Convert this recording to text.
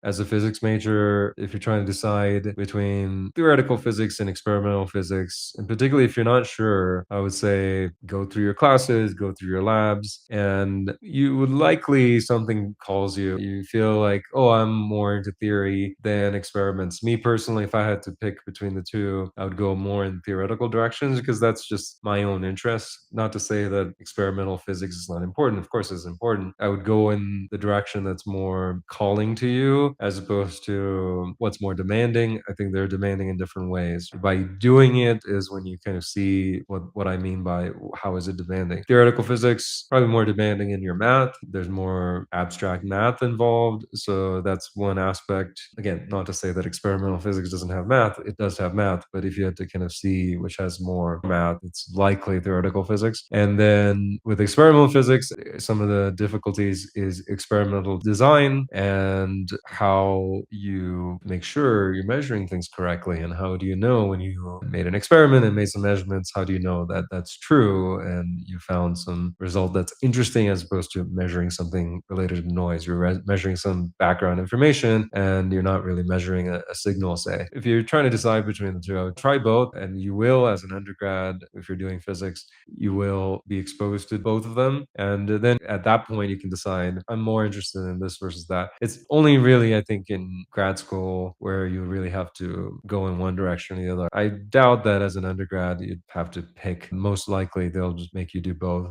as a physics major, if you're trying to decide between theoretical physics and experimental physics, and particularly if you're not sure, I would say go through your classes, go through your labs, and you would likely something calls you. You feel like, oh, I'm more into theory than experiments. Me personally, if I had to pick between the two, I would go more in theoretical directions because that's just my own interest. Not to say that experimental physics is not important. Of course, it's important. I would go in the direction that's more calling to you as opposed to what's more demanding. I think they're demanding in different ways. By doing it is when you kind of see what I mean by how is it demanding. Theoretical physics, probably more demanding in your math. There's more abstract math involved. So that's one aspect. Again, not to say that experimental physics doesn't have math. It does have math, but if you had to kind of see which has more math, it's likely theoretical physics. And then with experimental physics, some of the difficulties is experimental design and how you make sure you're measuring things correctly. And how do you know when you made an experiment and made some measurements, how do you know that that's true and you found some result that's interesting as opposed to measuring something related to noise? You're measuring some background information and you're not really measuring a signal, say. If you're trying to decide between the two, I would try both. And you will, as an undergrad, if you're doing physics, you will be exposed to both of them. And then at that point, you can decide, I'm more interested in this versus that. It's only really, I think, in grad school where you really have to go in one direction or the other. I doubt that as an undergrad, you'd have to pick. Most likely, they'll just make you do both.